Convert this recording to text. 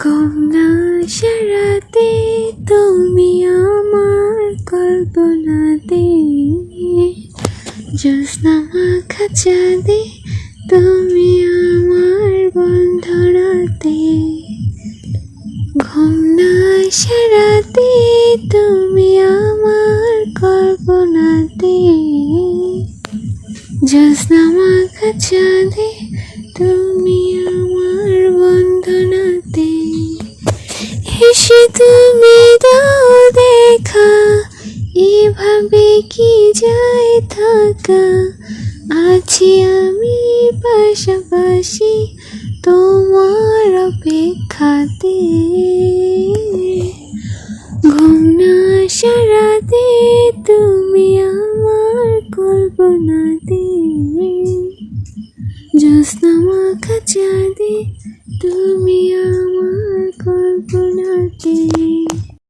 ঘুম না সারাতে তুমি আমার কল্পনাতে, জ্যোৎস্না মাখা চাঁদে তুমি আমার বন্ধনাতে। ঘুম না সারাতে তুমি আমার কল্পনাতে, জ্যোৎস্না মাখা চাঁদে তুমি আমার বন্ধনাতে। এসে তুমি দাও দেখা, এভাবে কি যায় থাকা, আছি আমি পাশাপাশি তোমার অপেক্ষাতে। ঘুম না সারাতে তুমি আমার কল্পনাতে, জ্যোৎস্না মাখা চাঁদে তুমি আমার কল্পনাতে।